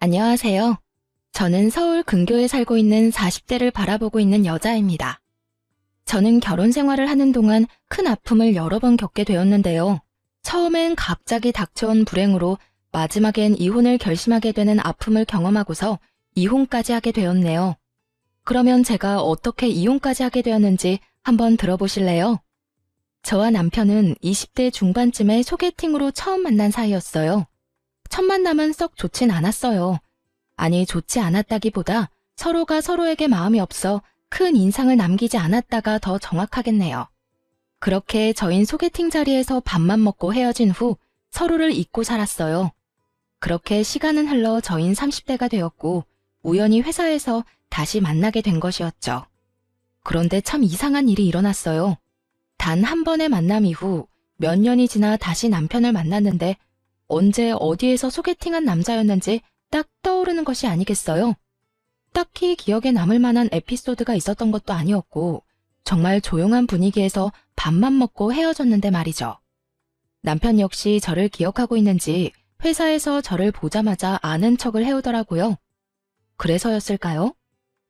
안녕하세요. 저는 서울 근교에 살고 있는 40대를 바라보고 있는 여자입니다. 저는 결혼 생활을 하는 동안 큰 아픔을 여러 번 겪게 되었는데요. 처음엔 갑자기 닥쳐온 불행으로 마지막엔 이혼을 결심하게 되는 아픔을 경험하고서 이혼까지 하게 되었네요. 그러면 제가 어떻게 이혼까지 하게 되었는지 한번 들어보실래요? 저와 남편은 20대 중반쯤에 소개팅으로 처음 만난 사이였어요. 첫 만남은 썩 좋진 않았어요. 아니, 좋지 않았다기보다 서로가 서로에게 마음이 없어 큰 인상을 남기지 않았다가 더 정확하겠네요. 그렇게 저흰 소개팅 자리에서 밥만 먹고 헤어진 후 서로를 잊고 살았어요. 그렇게 시간은 흘러 저흰 30대가 되었고 우연히 회사에서 다시 만나게 된 것이었죠. 그런데 참 이상한 일이 일어났어요. 단 한 번의 만남 이후 몇 년이 지나 다시 남편을 만났는데 언제 어디에서 소개팅한 남자였는지 딱 떠오르는 것이 아니겠어요? 딱히 기억에 남을 만한 에피소드가 있었던 것도 아니었고 정말 조용한 분위기에서 밥만 먹고 헤어졌는데 말이죠. 남편 역시 저를 기억하고 있는지 회사에서 저를 보자마자 아는 척을 해오더라고요. 그래서였을까요?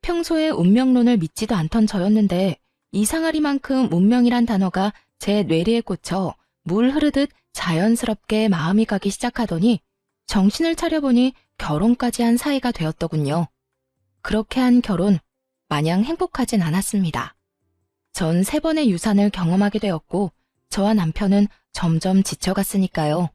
평소에 운명론을 믿지도 않던 저였는데 이상하리만큼 운명이란 단어가 제 뇌리에 꽂혀 물 흐르듯 자연스럽게 마음이 가기 시작하더니 정신을 차려보니 결혼까지 한 사이가 되었더군요. 그렇게 한 결혼, 마냥 행복하진 않았습니다. 전 3번의 유산을 경험하게 되었고 저와 남편은 점점 지쳐갔으니까요.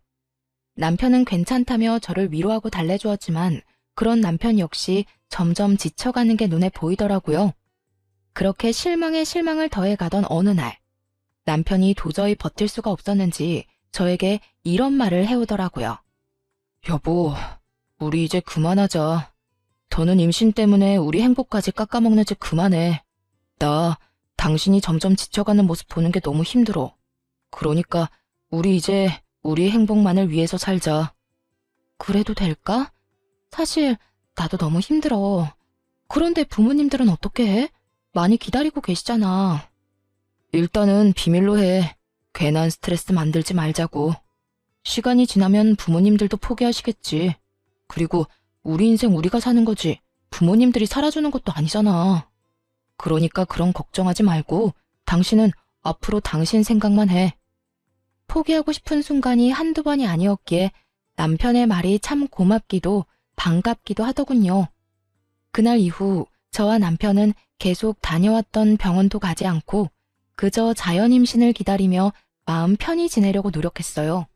남편은 괜찮다며 저를 위로하고 달래주었지만 그런 남편 역시 점점 지쳐가는 게 눈에 보이더라고요. 그렇게 실망에 실망을 더해가던 어느 날, 남편이 도저히 버틸 수가 없었는지 저에게 이런 말을 해오더라고요. 여보, 우리 이제 그만하자. 더는 임신 때문에 우리 행복까지 깎아먹는지 그만해. 나 당신이 점점 지쳐가는 모습 보는 게 너무 힘들어. 그러니까 우리 이제 우리 행복만을 위해서 살자. 그래도 될까? 사실 나도 너무 힘들어. 그런데 부모님들은 어떻게 해? 많이 기다리고 계시잖아. 일단은 비밀로 해. 괜한 스트레스 만들지 말자고. 시간이 지나면 부모님들도 포기하시겠지. 그리고 우리 인생 우리가 사는 거지 부모님들이 살아주는 것도 아니잖아. 그러니까 그런 걱정하지 말고 당신은 앞으로 당신 생각만 해. 포기하고 싶은 순간이 한두 번이 아니었기에 남편의 말이 참 고맙기도 반갑기도 하더군요. 그날 이후 저와 남편은 계속 다녀왔던 병원도 가지 않고 그저 자연 임신을 기다리며 마음 편히 지내려고 노력했어요.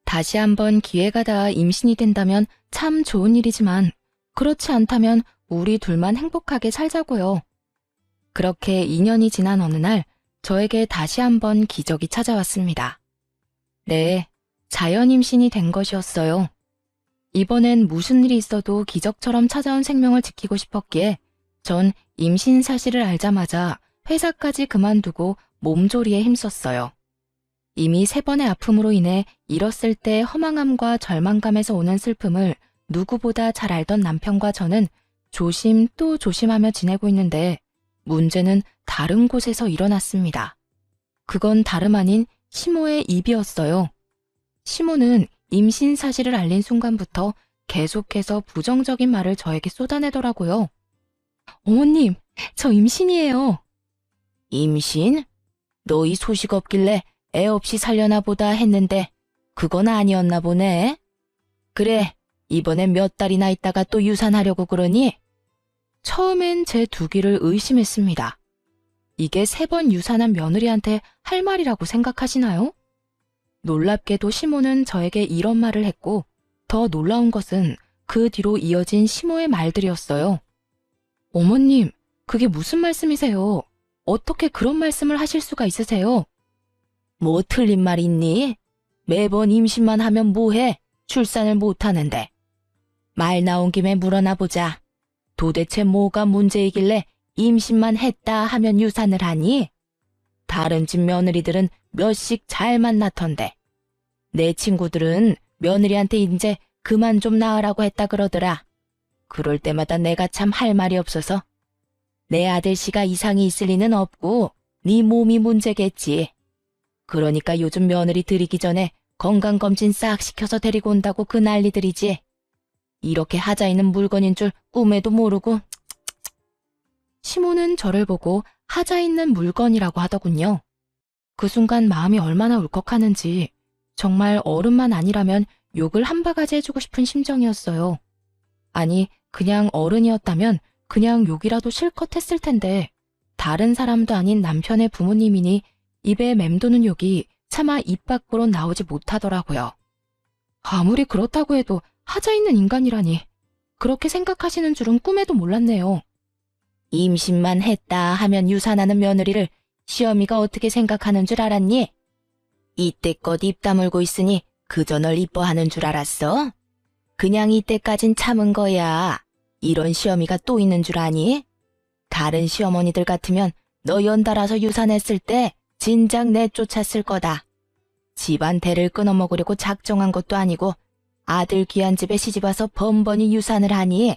다시 한번 기회가 닿아 임신이 된다면 참 좋은 일이지만 그렇지 않다면 우리 둘만 행복하게 살자고요. 그렇게 2년이 지난 어느 날 저에게 다시 한번 기적이 찾아왔습니다. 네, 자연 임신이 된 것이었어요. 이번엔 무슨 일이 있어도 기적처럼 찾아온 생명을 지키고 싶었기에 전 임신 사실을 알자마자 회사까지 그만두고 몸조리에 힘썼어요. 이미 3번의 아픔으로 인해 잃었을 때 허망함과 절망감에서 오는 슬픔을 누구보다 잘 알던 남편과 저는 조심 또 조심하며 지내고 있는데 문제는 다른 곳에서 일어났습니다. 그건 다름 아닌 시모의 입이었어요. 시모는 임신 사실을 알린 순간부터 계속해서 부정적인 말을 저에게 쏟아내더라고요. 어머님, 저 임신이에요. 임신? 너희 소식 없길래 애 없이 살려나 보다 했는데 그건 아니었나 보네. 그래, 이번엔 몇 달이나 있다가 또 유산하려고 그러니? 처음엔 제 두 귀를 의심했습니다. 이게 3번 유산한 며느리한테 할 말이라고 생각하시나요? 놀랍게도 시모는 저에게 이런 말을 했고 더 놀라운 것은 그 뒤로 이어진 시모의 말들이었어요. 어머님, 그게 무슨 말씀이세요? 어떻게 그런 말씀을 하실 수가 있으세요? 뭐 틀린 말 있니? 매번 임신만 하면 뭐해? 출산을 못하는데. 말 나온 김에 물어나 보자. 도대체 뭐가 문제이길래 임신만 했다 하면 유산을 하니? 다른 집 며느리들은 몇씩 잘 만났던데. 내 친구들은 며느리한테 이제 그만 좀 낳으라고 했다 그러더라. 그럴 때마다 내가 참 할 말이 없어서. 내 아들씨가 이상이 있을 리는 없고 네 몸이 문제겠지. 그러니까 요즘 며느리 들이기 전에 건강검진 싹 시켜서 데리고 온다고 그 난리들이지. 이렇게 하자 있는 물건인 줄 꿈에도 모르고. 시모는 저를 보고 하자 있는 물건이라고 하더군요. 그 순간 마음이 얼마나 울컥하는지 정말 어른만 아니라면 욕을 한 바가지 해주고 싶은 심정이었어요. 아니, 그냥 어른이었다면 그냥 욕이라도 실컷 했을 텐데 다른 사람도 아닌 남편의 부모님이니 입에 맴도는 욕이 차마 입 밖으로 나오지 못하더라고요. 아무리 그렇다고 해도 하자 있는 인간이라니 그렇게 생각하시는 줄은 꿈에도 몰랐네요. 임신만 했다 하면 유산하는 며느리를 시어미가 어떻게 생각하는 줄 알았니? 이때껏 입 다물고 있으니 그저 널 이뻐하는 줄 알았어? 그냥 이때까진 참은 거야. 이런 시어미가 또 있는 줄 아니? 다른 시어머니들 같으면 너 연달아서 유산했을 때 진작 내쫓았을 거다. 집안 대를 끊어먹으려고 작정한 것도 아니고 아들 귀한 집에 시집와서 번번이 유산을 하니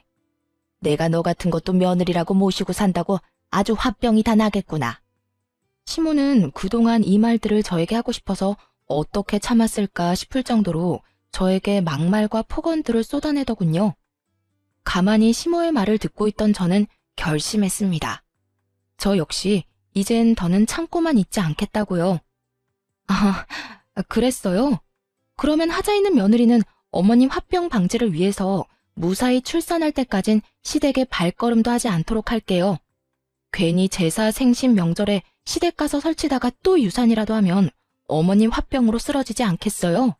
내가 너 같은 것도 며느리라고 모시고 산다고 아주 화병이 다 나겠구나. 시모는 그동안 이 말들을 저에게 하고 싶어서 어떻게 참았을까 싶을 정도로 저에게 막말과 폭언들을 쏟아내더군요. 가만히 시모의 말을 듣고 있던 저는 결심했습니다. 저 역시 이젠 더는 참고만 있지 않겠다고요. 아, 그랬어요? 그러면 하자 있는 며느리는 어머님 화병 방지를 위해서 무사히 출산할 때까진 시댁에 발걸음도 하지 않도록 할게요. 괜히 제사 생신 명절에 시댁 가서 설치다가 또 유산이라도 하면 어머님 화병으로 쓰러지지 않겠어요?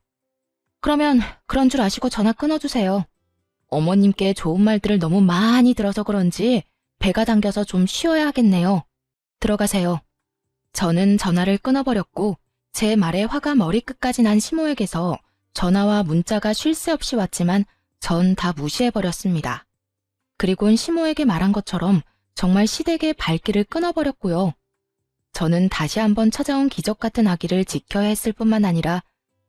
그러면 그런 줄 아시고 전화 끊어주세요. 어머님께 좋은 말들을 너무 많이 들어서 그런지 배가 당겨서 좀 쉬어야 하겠네요. 들어가세요. 저는 전화를 끊어버렸고 제 말에 화가 머리끝까지 난 시모에게서 전화와 문자가 쉴 새 없이 왔지만 전 다 무시해버렸습니다. 그리곤 시모에게 말한 것처럼 정말 시댁의 발길을 끊어버렸고요. 저는 다시 한번 찾아온 기적 같은 아기를 지켜야 했을 뿐만 아니라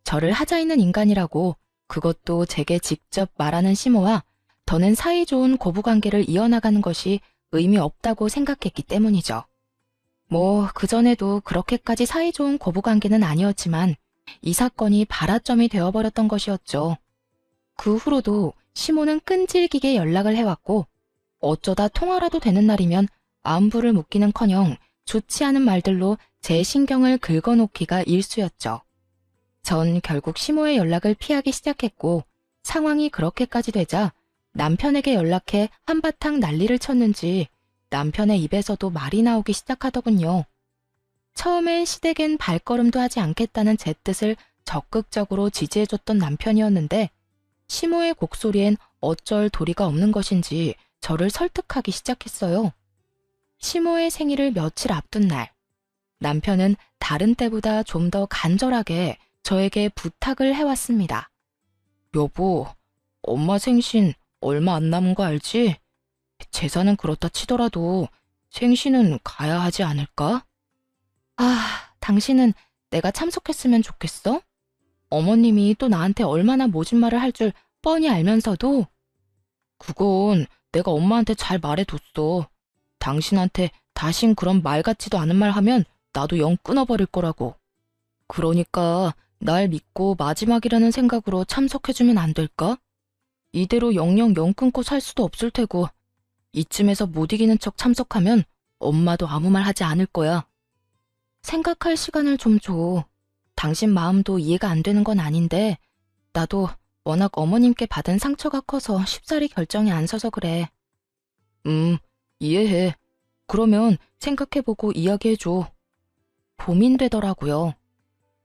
저를 하자 있는 인간이라고 그것도 제게 직접 말하는 시모와 더는 사이좋은 고부관계를 이어나가는 것이 의미 없다고 생각했기 때문이죠. 뭐 그전에도 그렇게까지 사이좋은 고부관계는 아니었지만 이 사건이 발화점이 되어버렸던 것이었죠. 그 후로도 시모는 끈질기게 연락을 해왔고 어쩌다 통화라도 되는 날이면 안부를 묻기는커녕 좋지 않은 말들로 제 신경을 긁어놓기가 일쑤였죠. 전 결국 시모의 연락을 피하기 시작했고 상황이 그렇게까지 되자 남편에게 연락해 한바탕 난리를 쳤는지 남편의 입에서도 말이 나오기 시작하더군요. 처음엔 시댁엔 발걸음도 하지 않겠다는 제 뜻을 적극적으로 지지해줬던 남편이었는데 시모의 곡소리엔 어쩔 도리가 없는 것인지 저를 설득하기 시작했어요. 시모의 생일을 며칠 앞둔 날, 남편은 다른 때보다 좀 더 간절하게 저에게 부탁을 해왔습니다. 여보, 엄마 생신 얼마 안 남은 거 알지? 제사는 그렇다 치더라도 생신은 가야 하지 않을까? 아, 당신은 내가 참석했으면 좋겠어? 어머님이 또 나한테 얼마나 모진 말을 할 줄 뻔히 알면서도 그건 내가 엄마한테 잘 말해뒀어. 당신한테 다신 그런 말 같지도 않은 말 하면 나도 영 끊어버릴 거라고. 그러니까 날 믿고 마지막이라는 생각으로 참석해주면 안 될까? 이대로 영영 영 끊고 살 수도 없을 테고 이쯤에서 못 이기는 척 참석하면 엄마도 아무 말 하지 않을 거야. 생각할 시간을 좀 줘. 당신 마음도 이해가 안 되는 건 아닌데 나도 워낙 어머님께 받은 상처가 커서 쉽사리 결정이 안 서서 그래. 이해해. 그러면 생각해보고 이야기해줘. 고민되더라고요.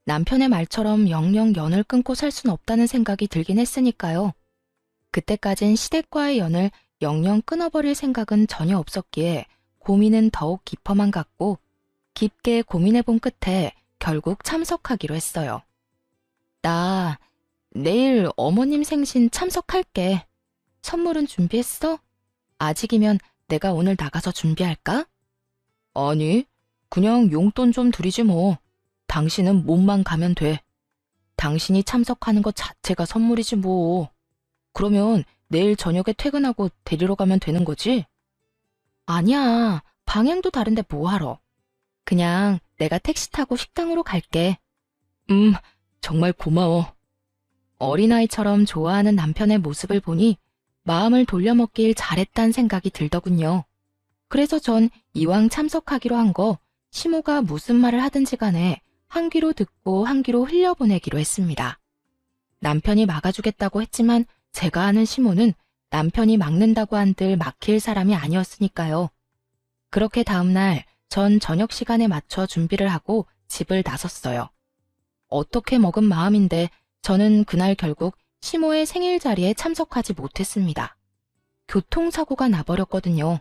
남편의 말처럼 영영 연을 끊고 살 순 없다는 생각이 들긴 했으니까요. 그때까진 시댁과의 연을 영영 끊어버릴 생각은 전혀 없었기에 고민은 더욱 깊어만 갔고 깊게 고민해본 끝에 결국 참석하기로 했어요. 나 내일 어머님 생신 참석할게. 선물은 준비했어? 아직이면 내가 오늘 나가서 준비할까? 아니, 그냥 용돈 좀 드리지 뭐. 당신은 몸만 가면 돼. 당신이 참석하는 것 자체가 선물이지 뭐. 그러면 내일 저녁에 퇴근하고 데리러 가면 되는 거지? 아니야, 방향도 다른데 뭐하러. 그냥 내가 택시 타고 식당으로 갈게. 정말 고마워. 어린아이처럼 좋아하는 남편의 모습을 보니 마음을 돌려먹길 잘했단 생각이 들더군요. 그래서 전 이왕 참석하기로 한 거 시모가 무슨 말을 하든지 간에 한 귀로 듣고 한 귀로 흘려보내기로 했습니다. 남편이 막아주겠다고 했지만 제가 아는 시모는 남편이 막는다고 한들 막힐 사람이 아니었으니까요. 그렇게 다음날 전 저녁 시간에 맞춰 준비를 하고 집을 나섰어요. 어떻게 먹은 마음인데 저는 그날 결국 시모의 생일 자리에 참석하지 못했습니다. 교통사고가 나버렸거든요.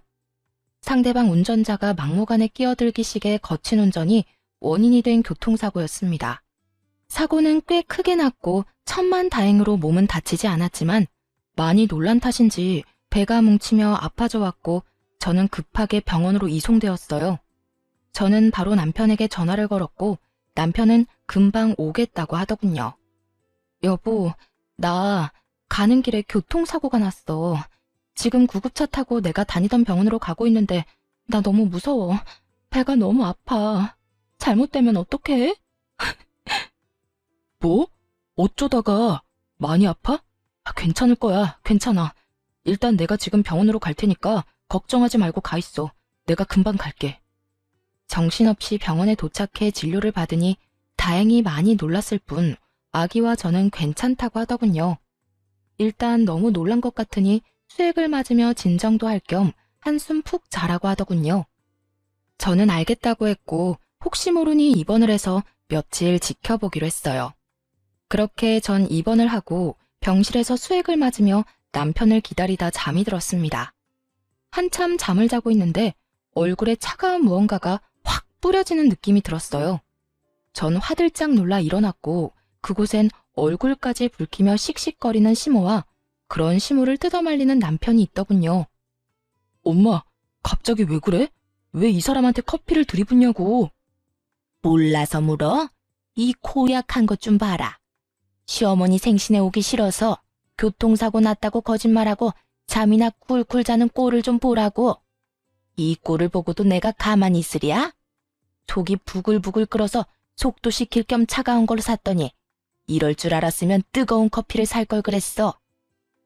상대방 운전자가 막무가내 끼어들기식의 거친 운전이 원인이 된 교통사고였습니다. 사고는 꽤 크게 났고 천만다행으로 몸은 다치지 않았지만 많이 놀란 탓인지 배가 뭉치며 아파져 왔고 저는 급하게 병원으로 이송되었어요. 저는 바로 남편에게 전화를 걸었고 남편은 금방 오겠다고 하더군요. 여보, 나 가는 길에 교통사고가 났어. 지금 구급차 타고 내가 다니던 병원으로 가고 있는데 나 너무 무서워. 배가 너무 아파. 잘못되면 어떡해? 뭐? 어쩌다가 많이 아파? 괜찮을 거야. 괜찮아. 일단 내가 지금 병원으로 갈 테니까 걱정하지 말고 가 있어. 내가 금방 갈게. 정신없이 병원에 도착해 진료를 받으니 다행히 많이 놀랐을 뿐 아기와 저는 괜찮다고 하더군요. 일단 너무 놀란 것 같으니 수액을 맞으며 진정도 할 겸 한숨 푹 자라고 하더군요. 저는 알겠다고 했고 혹시 모르니 입원을 해서 며칠 지켜보기로 했어요. 그렇게 전 입원을 하고 병실에서 수액을 맞으며 남편을 기다리다 잠이 들었습니다. 한참 잠을 자고 있는데 얼굴에 차가운 무언가가 확 뿌려지는 느낌이 들었어요. 전 화들짝 놀라 일어났고 그곳엔 얼굴까지 붉히며 씩씩거리는 시모와 그런 시모를 뜯어말리는 남편이 있더군요. 엄마, 갑자기 왜 그래? 왜 이 사람한테 커피를 들이붓냐고. 몰라서 물어? 이 고약한 것 좀 봐라. 시어머니 생신에 오기 싫어서 교통사고 났다고 거짓말하고 잠이나 꿀꿀 자는 꼴을 좀 보라고. 이 꼴을 보고도 내가 가만히 있으랴? 속이 부글부글 끓어서 속도 식힐 겸 차가운 걸 샀더니 이럴 줄 알았으면 뜨거운 커피를 살 걸 그랬어.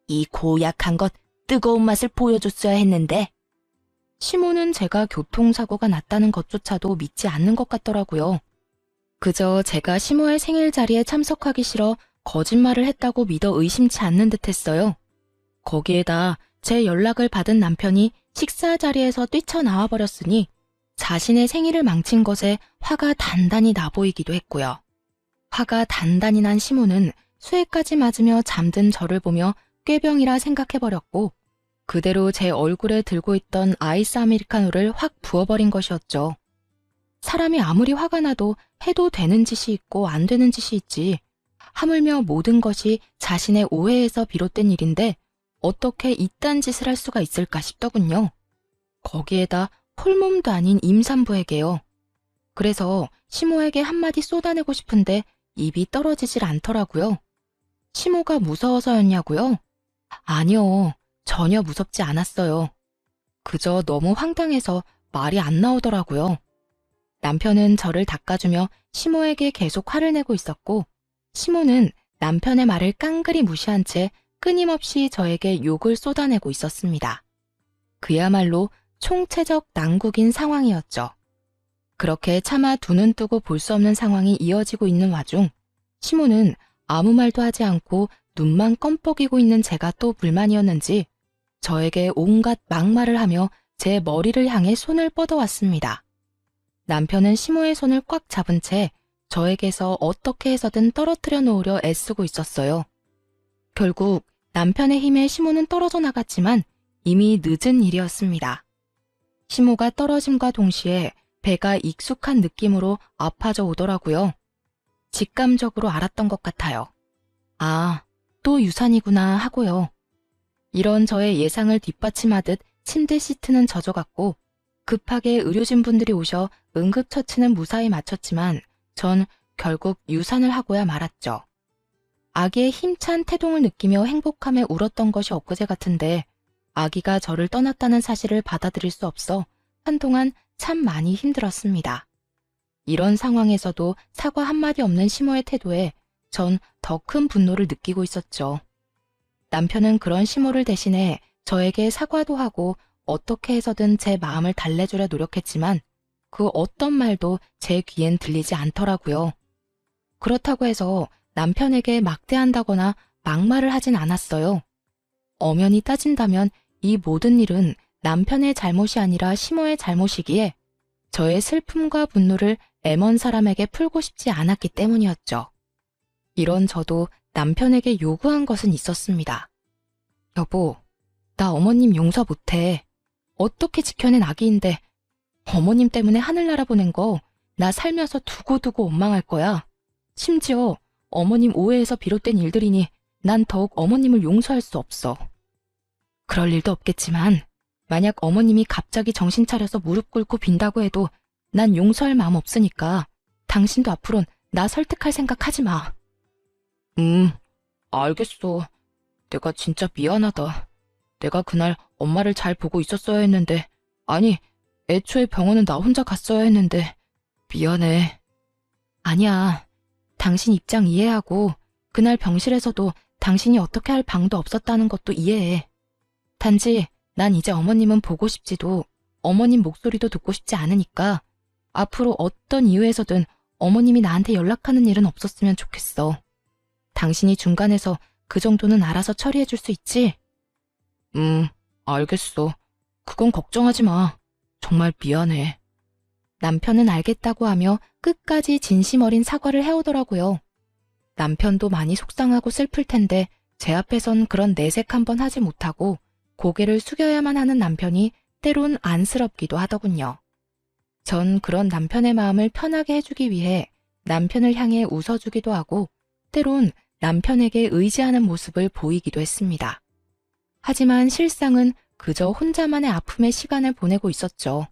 이 고약한 것 뜨거운 맛을 보여줬어야 했는데. 시모는 제가 교통사고가 났다는 것조차도 믿지 않는 것 같더라고요. 그저 제가 시모의 생일 자리에 참석하기 싫어 거짓말을 했다고 믿어 의심치 않는 듯 했어요. 거기에다 제 연락을 받은 남편이 식사 자리에서 뛰쳐나와 버렸으니 자신의 생일을 망친 것에 화가 단단히 나 보이기도 했고요. 화가 단단히 난 시모는 수액까지 맞으며 잠든 저를 보며 꾀병이라 생각해버렸고 그대로 제 얼굴에 들고 있던 아이스 아메리카노를 확 부어버린 것이었죠. 사람이 아무리 화가 나도 해도 되는 짓이 있고 안 되는 짓이 있지. 하물며 모든 것이 자신의 오해에서 비롯된 일인데 어떻게 이딴 짓을 할 수가 있을까 싶더군요. 거기에다 홀몸도 아닌 임산부에게요. 그래서 시모에게 한마디 쏟아내고 싶은데 입이 떨어지질 않더라고요. 시모가 무서워서였냐고요? 아니요, 전혀 무섭지 않았어요. 그저 너무 황당해서 말이 안 나오더라고요. 남편은 저를 닦아주며 시모에게 계속 화를 내고 있었고 시모는 남편의 말을 깡그리 무시한 채 끊임없이 저에게 욕을 쏟아내고 있었습니다. 그야말로 총체적 난국인 상황이었죠. 그렇게 차마 두 눈 뜨고 볼 수 없는 상황이 이어지고 있는 와중 시모는 아무 말도 하지 않고 눈만 껌뻑이고 있는 제가 또 불만이었는지 저에게 온갖 막말을 하며 제 머리를 향해 손을 뻗어왔습니다. 남편은 시모의 손을 꽉 잡은 채 저에게서 어떻게 해서든 떨어뜨려 놓으려 애쓰고 있었어요. 결국 남편의 힘에 시모는 떨어져 나갔지만 이미 늦은 일이었습니다. 시모가 떨어짐과 동시에 배가 익숙한 느낌으로 아파져 오더라고요. 직감적으로 알았던 것 같아요. 아, 또 유산이구나 하고요. 이런 저의 예상을 뒷받침하듯 침대 시트는 젖어갔고 급하게 의료진 분들이 오셔 응급처치는 무사히 마쳤지만 전 결국 유산을 하고야 말았죠. 아기의 힘찬 태동을 느끼며 행복함에 울었던 것이 엊그제 같은데 아기가 저를 떠났다는 사실을 받아들일 수 없어 한동안 참 많이 힘들었습니다. 이런 상황에서도 사과 한마디 없는 시모의 태도에 전 더 큰 분노를 느끼고 있었죠. 남편은 그런 시모를 대신해 저에게 사과도 하고 어떻게 해서든 제 마음을 달래주려 노력했지만 그 어떤 말도 제 귀엔 들리지 않더라고요. 그렇다고 해서 남편에게 막대한다거나 막말을 하진 않았어요. 엄연히 따진다면 이 모든 일은 남편의 잘못이 아니라 시모의 잘못이기에 저의 슬픔과 분노를 M1 사람에게 풀고 싶지 않았기 때문이었죠. 이런 저도 남편에게 요구한 것은 있었습니다. 여보, 나 어머님 용서 못해. 어떻게 지켜낸 아기인데 어머님 때문에 하늘나라 보낸 거 나 살면서 두고두고 원망할 거야. 심지어 어머님 오해에서 비롯된 일들이니 난 더욱 어머님을 용서할 수 없어. 그럴 일도 없겠지만 만약 어머님이 갑자기 정신 차려서 무릎 꿇고 빈다고 해도 난 용서할 마음 없으니까 당신도 앞으론 나 설득할 생각 하지 마. 알겠어. 내가 진짜 미안하다. 내가 그날 엄마를 잘 보고 있었어야 했는데, 아니, 애초에 병원은 나 혼자 갔어야 했는데, 미안해. 아니야. 당신 입장 이해하고, 그날 병실에서도 당신이 어떻게 할 방도 없었다는 것도 이해해. 단지 난 이제 어머님은 보고 싶지도, 어머님 목소리도 듣고 싶지 않으니까, 앞으로 어떤 이유에서든 어머님이 나한테 연락하는 일은 없었으면 좋겠어. 당신이 중간에서 그 정도는 알아서 처리해 줄 수 있지? 알겠어. 그건 걱정하지 마. 정말 미안해. 남편은 알겠다고 하며 끝까지 진심 어린 사과를 해오더라고요. 남편도 많이 속상하고 슬플 텐데 제 앞에선 그런 내색 한번 하지 못하고 고개를 숙여야만 하는 남편이 때론 안쓰럽기도 하더군요. 전 그런 남편의 마음을 편하게 해주기 위해 남편을 향해 웃어주기도 하고 때론 남편에게 의지하는 모습을 보이기도 했습니다. 하지만 실상은 그저 혼자만의 아픔의 시간을 보내고 있었죠.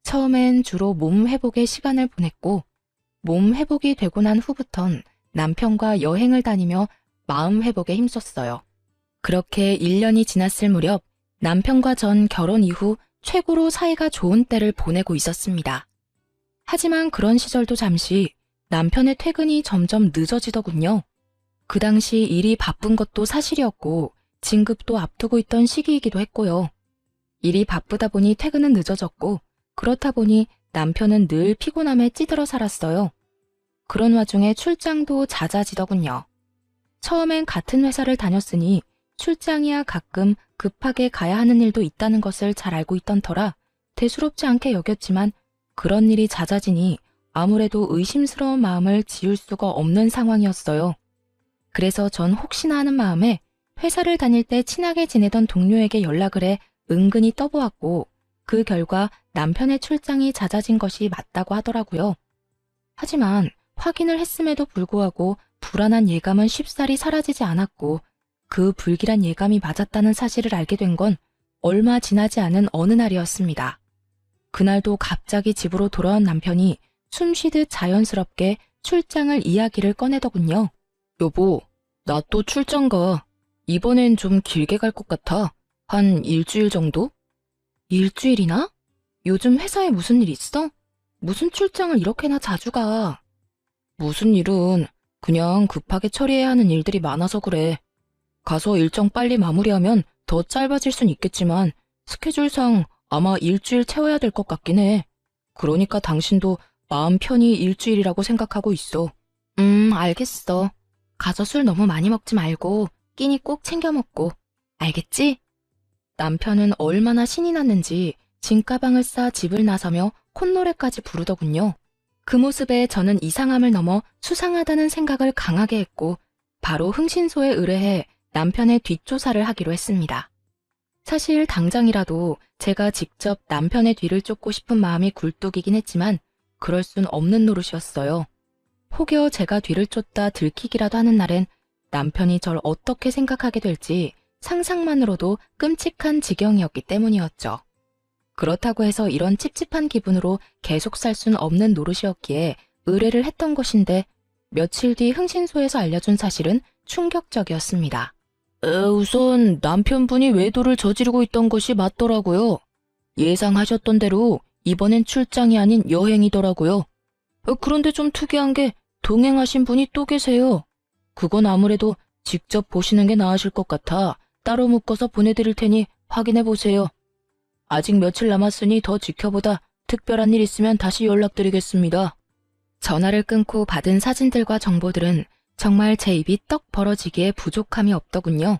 처음엔 주로 몸 회복에 시간을 보냈고 몸 회복이 되고 난 후부턴 남편과 여행을 다니며 마음 회복에 힘썼어요. 그렇게 1년이 지났을 무렵 남편과 전 결혼 이후 최고로 사이가 좋은 때를 보내고 있었습니다. 하지만 그런 시절도 잠시 남편의 퇴근이 점점 늦어지더군요. 그 당시 일이 바쁜 것도 사실이었고 진급도 앞두고 있던 시기이기도 했고요. 일이 바쁘다 보니 퇴근은 늦어졌고 그렇다 보니 남편은 늘 피곤함에 찌들어 살았어요. 그런 와중에 출장도 잦아지더군요. 처음엔 같은 회사를 다녔으니 출장이야 가끔 급하게 가야 하는 일도 있다는 것을 잘 알고 있던 터라 대수롭지 않게 여겼지만 그런 일이 잦아지니 아무래도 의심스러운 마음을 지울 수가 없는 상황이었어요. 그래서 전 혹시나 하는 마음에 회사를 다닐 때 친하게 지내던 동료에게 연락을 해 은근히 떠보았고 그 결과 남편의 출장이 잦아진 것이 맞다고 하더라고요. 하지만 확인을 했음에도 불구하고 불안한 예감은 쉽사리 사라지지 않았고 그 불길한 예감이 맞았다는 사실을 알게 된 건 얼마 지나지 않은 어느 날이었습니다. 그날도 갑자기 집으로 돌아온 남편이 숨쉬듯 자연스럽게 출장을 이야기를 꺼내더군요. 여보, 나 또 출장 가. 이번엔 좀 길게 갈 것 같아. 한 일주일 정도? 일주일이나? 요즘 회사에 무슨 일 있어? 무슨 출장을 이렇게나 자주 가? 무슨 일은 그냥 급하게 처리해야 하는 일들이 많아서 그래. 가서 일정 빨리 마무리하면 더 짧아질 순 있겠지만 스케줄상 아마 일주일 채워야 될 것 같긴 해. 그러니까 당신도 마음 편히 일주일이라고 생각하고 있어. 알겠어. 가서 술 너무 많이 먹지 말고 끼니 꼭 챙겨 먹고. 알겠지? 남편은 얼마나 신이 났는지 짐가방을 싸 집을 나서며 콧노래까지 부르더군요. 그 모습에 저는 이상함을 넘어 수상하다는 생각을 강하게 했고 바로 흥신소에 의뢰해 남편의 뒷조사를 하기로 했습니다. 사실 당장이라도 제가 직접 남편의 뒤를 쫓고 싶은 마음이 굴뚝이긴 했지만 그럴 순 없는 노릇이었어요. 혹여 제가 뒤를 쫓다 들키기라도 하는 날엔 남편이 절 어떻게 생각하게 될지 상상만으로도 끔찍한 지경이었기 때문이었죠. 그렇다고 해서 이런 찝찝한 기분으로 계속 살 순 없는 노릇이었기에 의뢰를 했던 것인데 며칠 뒤 흥신소에서 알려준 사실은 충격적이었습니다. 우선 남편분이 외도를 저지르고 있던 것이 맞더라고요. 예상하셨던 대로 이번엔 출장이 아닌 여행이더라고요. 그런데 좀 특이한 게 동행하신 분이 또 계세요. 그건 아무래도 직접 보시는 게 나으실 것 같아 따로 묶어서 보내드릴 테니 확인해 보세요. 아직 며칠 남았으니 더 지켜보다 특별한 일 있으면 다시 연락드리겠습니다. 전화를 끊고 받은 사진들과 정보들은 정말 제 입이 떡 벌어지기에 부족함이 없더군요.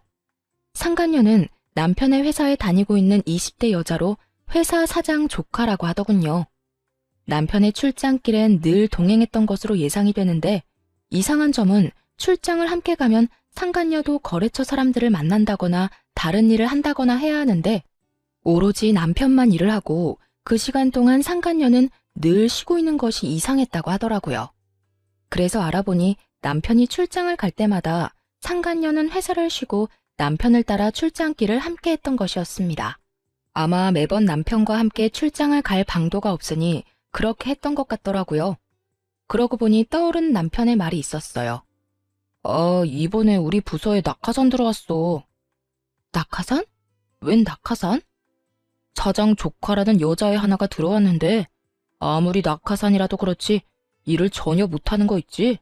상간녀는 남편의 회사에 다니고 있는 20대 여자로 회사 사장 조카라고 하더군요. 남편의 출장길엔 늘 동행했던 것으로 예상이 되는데 이상한 점은 출장을 함께 가면 상간녀도 거래처 사람들을 만난다거나 다른 일을 한다거나 해야 하는데 오로지 남편만 일을 하고 그 시간 동안 상간녀는 늘 쉬고 있는 것이 이상했다고 하더라고요. 그래서 알아보니 남편이 출장을 갈 때마다 상간녀는 회사를 쉬고 남편을 따라 출장길을 함께 했던 것이었습니다. 아마 매번 남편과 함께 출장을 갈 방도가 없으니 그렇게 했던 것 같더라고요. 그러고 보니 떠오른 남편의 말이 있었어요. 이번에 우리 부서에 낙하산 들어왔어. 낙하산? 웬 낙하산? 사장 조카라는 여자애 하나가 들어왔는데 아무리 낙하산이라도 그렇지 일을 전혀 못하는 거 있지?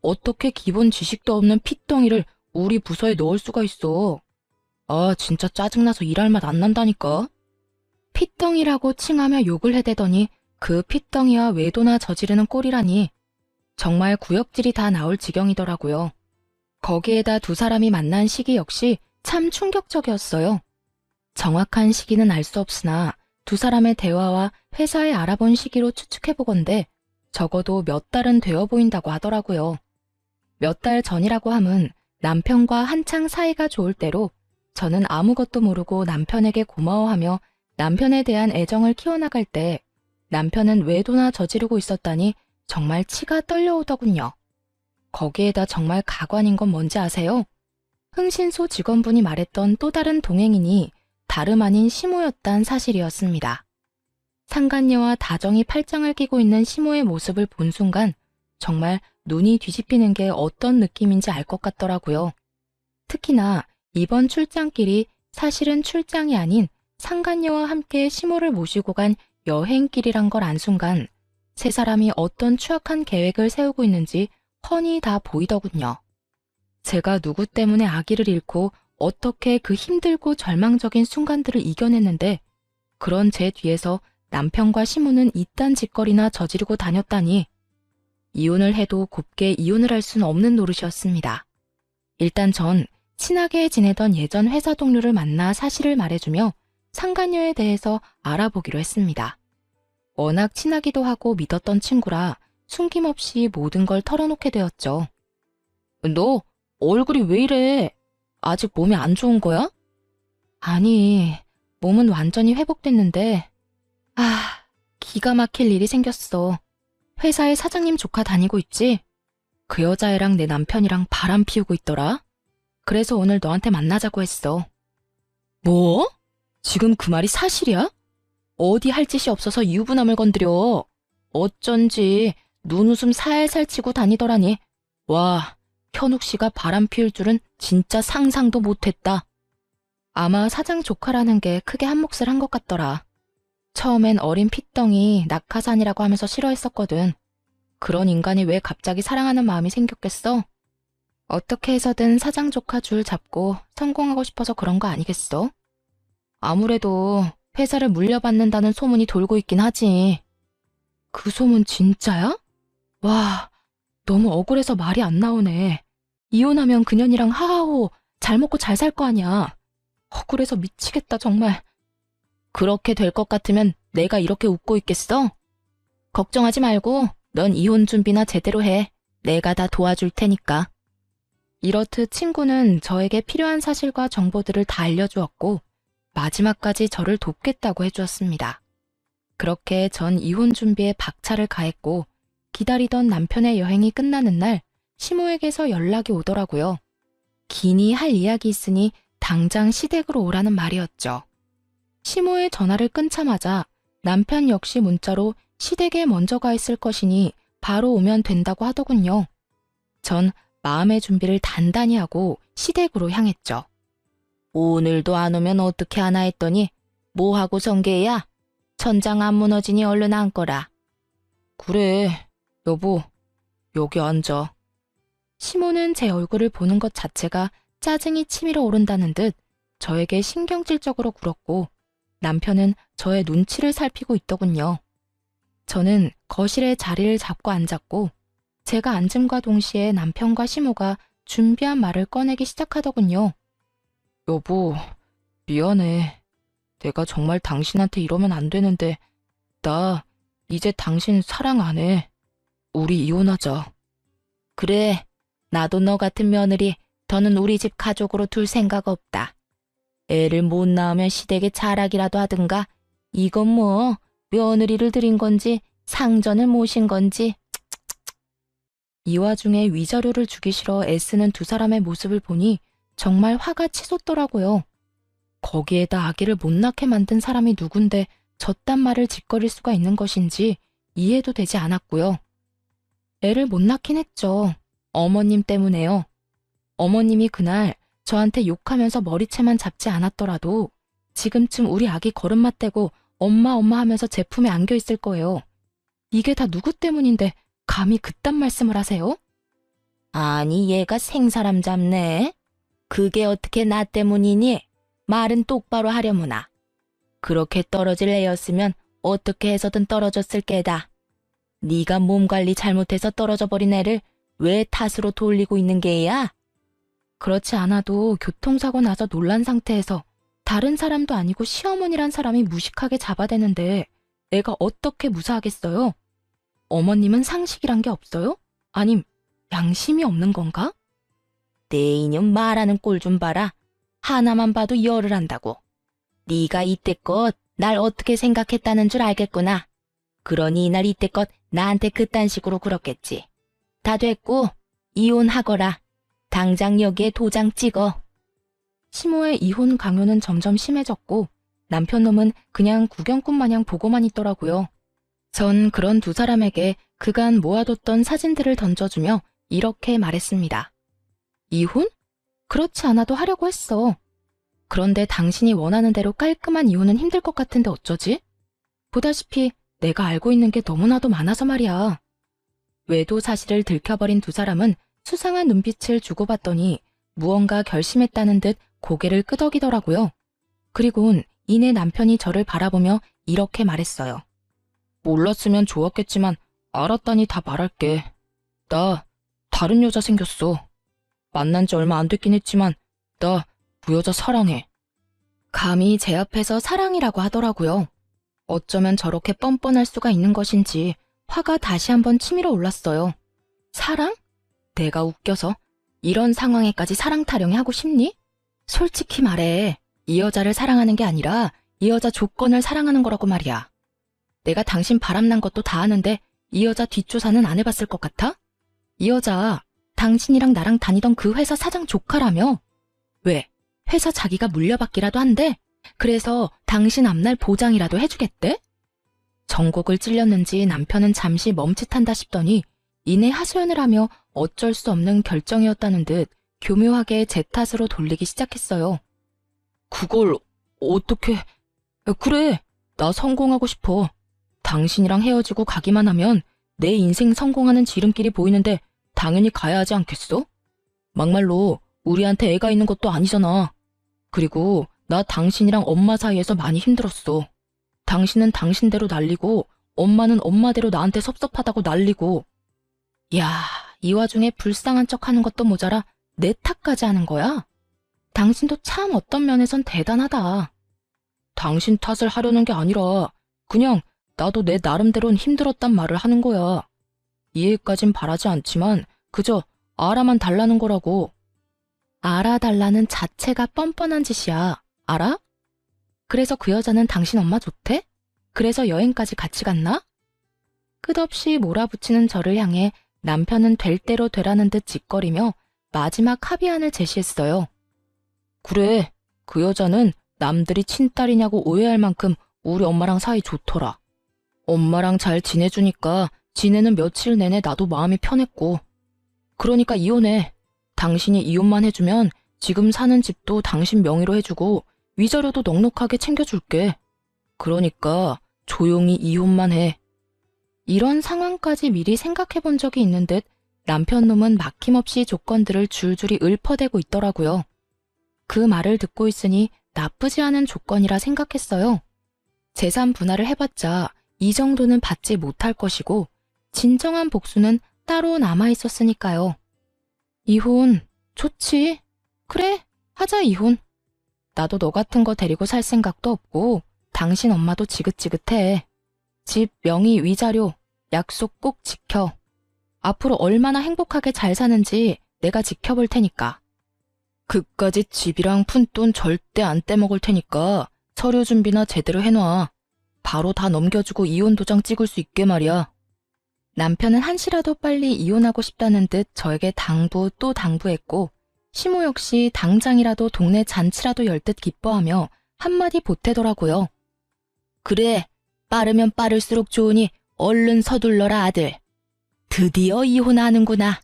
어떻게 기본 지식도 없는 핏덩이를 우리 부서에 넣을 수가 있어. 진짜 짜증나서 일할 맛 안 난다니까. 핏덩이라고 칭하며 욕을 해대더니 그 핏덩이와 외도나 저지르는 꼴이라니 정말 구역질이 다 나올 지경이더라고요. 거기에다 두 사람이 만난 시기 역시 참 충격적이었어요. 정확한 시기는 알 수 없으나 두 사람의 대화와 회사에 알아본 시기로 추측해보건대 적어도 몇 달은 되어 보인다고 하더라고요. 몇 달 전이라고 함은 남편과 한창 사이가 좋을 때로 저는 아무것도 모르고 남편에게 고마워하며 남편에 대한 애정을 키워나갈 때 남편은 외도나 저지르고 있었다니 정말 치가 떨려오더군요. 거기에다 정말 가관인 건 뭔지 아세요? 흥신소 직원분이 말했던 또 다른 동행인이 다름 아닌 시모였단 사실이었습니다. 상간녀와 다정히 팔짱을 끼고 있는 시모의 모습을 본 순간 정말 눈이 뒤집히는 게 어떤 느낌인지 알 것 같더라고요. 특히나 이번 출장길이 사실은 출장이 아닌 상간녀와 함께 시모를 모시고 간 여행길이란 걸 안 순간 세 사람이 어떤 추악한 계획을 세우고 있는지 훤히 다 보이더군요. 제가 누구 때문에 아기를 잃고 어떻게 그 힘들고 절망적인 순간들을 이겨냈는데 그런 제 뒤에서 남편과 시모는 이딴 짓거리나 저지르고 다녔다니 이혼을 해도 곱게 이혼을 할 수는 없는 노릇이었습니다. 일단 전 친하게 지내던 예전 회사 동료를 만나 사실을 말해주며 상간녀에 대해서 알아보기로 했습니다. 워낙 친하기도 하고 믿었던 친구라 숨김없이 모든 걸 털어놓게 되었죠. 너 얼굴이 왜 이래? 아직 몸이 안 좋은 거야? 아니, 몸은 완전히 회복됐는데 기가 막힐 일이 생겼어. 회사에 사장님 조카 다니고 있지? 그 여자애랑 내 남편이랑 바람 피우고 있더라. 그래서 오늘 너한테 만나자고 했어. 뭐? 지금 그 말이 사실이야? 어디 할 짓이 없어서 유부남을 건드려. 어쩐지 눈웃음 살살 치고 다니더라니. 와, 현욱 씨가 바람 피울 줄은 진짜 상상도 못했다. 아마 사장 조카라는 게 크게 한몫을 한 것 같더라. 처음엔 어린 핏덩이 낙하산이라고 하면서 싫어했었거든. 그런 인간이 왜 갑자기 사랑하는 마음이 생겼겠어? 어떻게 해서든 사장 조카 줄 잡고 성공하고 싶어서 그런 거 아니겠어? 아무래도 회사를 물려받는다는 소문이 돌고 있긴 하지. 그 소문 진짜야? 와, 너무 억울해서 말이 안 나오네. 이혼하면 그년이랑 하하호 잘 먹고 잘 살 거 아니야. 억울해서 미치겠다 정말. 그렇게 될 것 같으면 내가 이렇게 웃고 있겠어? 걱정하지 말고 넌 이혼 준비나 제대로 해. 내가 다 도와줄 테니까. 이렇듯 친구는 저에게 필요한 사실과 정보들을 다 알려주었고 마지막까지 저를 돕겠다고 해주었습니다. 그렇게 전 이혼 준비에 박차를 가했고 기다리던 남편의 여행이 끝나는 날 시모에게서 연락이 오더라고요. 기니 할 이야기 있으니 당장 시댁으로 오라는 말이었죠. 시모의 전화를 끊자마자 남편 역시 문자로 시댁에 먼저 가 있을 것이니 바로 오면 된다고 하더군요. 전 마음의 준비를 단단히 하고 시댁으로 향했죠. 오늘도 안 오면 어떻게 하나 했더니 뭐하고 성게야? 천장 안 무너지니 얼른 앉거라. 그래, 여보, 여기 앉아. 시모는 제 얼굴을 보는 것 자체가 짜증이 치밀어 오른다는 듯 저에게 신경질적으로 굴었고 남편은 저의 눈치를 살피고 있더군요. 저는 거실에 자리를 잡고 앉았고 제가 앉음과 동시에 남편과 시모가 준비한 말을 꺼내기 시작하더군요. 여보, 미안해. 내가 정말 당신한테 이러면 안 되는데 나 이제 당신 사랑 안 해. 우리 이혼하자. 그래, 나도 너 같은 며느리 더는 우리 집 가족으로 둘 생각 없다. 애를 못 낳으면 시댁에 자락이라도 하든가. 이건 뭐 며느리를 들인 건지 상전을 모신 건지. 이 와중에 위자료를 주기 싫어 애쓰는 두 사람의 모습을 보니 정말 화가 치솟더라고요. 거기에다 아기를 못 낳게 만든 사람이 누군데 저딴 말을 짓거릴 수가 있는 것인지 이해도 되지 않았고요. 애를 못 낳긴 했죠. 어머님 때문에요. 어머님이 그날 저한테 욕하면서 머리채만 잡지 않았더라도 지금쯤 우리 아기 걸음마 떼고 엄마 하면서 제 품에 안겨 있을 거예요. 이게 다 누구 때문인데 감히 그딴 말씀을 하세요? 아니, 얘가 생사람 잡네. 그게 어떻게 나 때문이니? 말은 똑바로 하려무나. 그렇게 떨어질 애였으면 어떻게 해서든 떨어졌을 게다. 네가 몸 관리 잘못해서 떨어져 버린 애를 왜 탓으로 돌리고 있는 게야? 그렇지 않아도 교통사고 나서 놀란 상태에서 다른 사람도 아니고 시어머니란 사람이 무식하게 잡아대는데 애가 어떻게 무사하겠어요? 어머님은 상식이란 게 없어요? 아님 양심이 없는 건가? 내 이년 말하는 꼴 좀 봐라. 하나만 봐도 열을 한다고. 네가 이때껏 날 어떻게 생각했다는 줄 알겠구나. 그러니 이날 이때껏 나한테 그딴 식으로 굴었겠지. 다 됐고 이혼하거라. 당장 여기에 도장 찍어. 시모의 이혼 강요는 점점 심해졌고 남편 놈은 그냥 구경꾼 마냥 보고만 있더라고요. 전 그런 두 사람에게 그간 모아뒀던 사진들을 던져주며 이렇게 말했습니다. 이혼? 그렇지 않아도 하려고 했어. 그런데 당신이 원하는 대로 깔끔한 이혼은 힘들 것 같은데 어쩌지? 보다시피 내가 알고 있는 게 너무나도 많아서 말이야. 외도 사실을 들켜버린 두 사람은 수상한 눈빛을 주고받더니 무언가 결심했다는 듯 고개를 끄덕이더라고요. 그리곤 이내 남편이 저를 바라보며 이렇게 말했어요. 몰랐으면 좋았겠지만 알았다니 다 말할게. 나 다른 여자 생겼어. 만난 지 얼마 안 됐긴 했지만 나 그 여자 사랑해. 감히 제 앞에서 사랑이라고 하더라고요. 어쩌면 저렇게 뻔뻔할 수가 있는 것인지 화가 다시 한번 치밀어 올랐어요. 사랑? 내가 웃겨서 이런 상황에까지 사랑 타령이 하고 싶니? 솔직히 말해. 이 여자를 사랑하는 게 아니라 이 여자 조건을 사랑하는 거라고 말이야. 내가 당신 바람난 것도 다 아는데 이 여자 뒷조사는 안 해봤을 것 같아? 이 여자 당신이랑 나랑 다니던 그 회사 사장 조카라며? 왜? 회사 자기가 물려받기라도 한대? 그래서 당신 앞날 보장이라도 해주겠대? 전곡을 찔렸는지 남편은 잠시 멈칫한다 싶더니 이내 하소연을 하며 어쩔 수 없는 결정이었다는 듯 교묘하게 제 탓으로 돌리기 시작했어요. 그걸 어떻게... 그래, 나 성공하고 싶어. 당신이랑 헤어지고 가기만 하면 내 인생 성공하는 지름길이 보이는데 당연히 가야 하지 않겠어? 막말로 우리한테 애가 있는 것도 아니잖아. 그리고 나 당신이랑 엄마 사이에서 많이 힘들었어. 당신은 당신대로 난리고 엄마는 엄마대로 나한테 섭섭하다고 난리고. 야, 이 와중에 불쌍한 척하는 것도 모자라 내 탓까지 하는 거야? 당신도 참 어떤 면에선 대단하다. 당신 탓을 하려는 게 아니라 그냥 나도 내 나름대로는 힘들었단 말을 하는 거야. 이해까진 바라지 않지만 그저 알아만 달라는 거라고. 알아달라는 자체가 뻔뻔한 짓이야. 알아? 그래서 그 여자는 당신 엄마 좋대? 그래서 여행까지 같이 갔나? 끝없이 몰아붙이는 저를 향해 남편은 될 대로 되라는 듯 짓거리며 마지막 합의안을 제시했어요. 그래, 그 여자는 남들이 친딸이냐고 오해할 만큼 우리 엄마랑 사이 좋더라. 엄마랑 잘 지내주니까 지내는 며칠 내내 나도 마음이 편했고. 그러니까 이혼해. 당신이 이혼만 해주면 지금 사는 집도 당신 명의로 해주고 위자료도 넉넉하게 챙겨줄게. 그러니까 조용히 이혼만 해. 이런 상황까지 미리 생각해 본 적이 있는 듯 남편 놈은 막힘없이 조건들을 줄줄이 읊어대고 있더라고요. 그 말을 듣고 있으니 나쁘지 않은 조건이라 생각했어요. 재산 분할을 해봤자 이 정도는 받지 못할 것이고 진정한 복수는 따로 남아있었으니까요. 이혼, 좋지. 그래, 하자 이혼. 나도 너 같은 거 데리고 살 생각도 없고 당신 엄마도 지긋지긋해. 집, 명의, 위자료, 약속 꼭 지켜. 앞으로 얼마나 행복하게 잘 사는지 내가 지켜볼 테니까. 그까짓 집이랑 푼돈 절대 안 떼먹을 테니까 서류 준비나 제대로 해놔. 바로 다 넘겨주고 이혼 도장 찍을 수 있게 말이야. 남편은 한시라도 빨리 이혼하고 싶다는 듯 저에게 당부 또 당부했고 시모 역시 당장이라도 동네 잔치라도 열 듯 기뻐하며 한마디 보태더라고요. 그래, 빠르면 빠를수록 좋으니 얼른 서둘러라 아들. 드디어 이혼하는구나.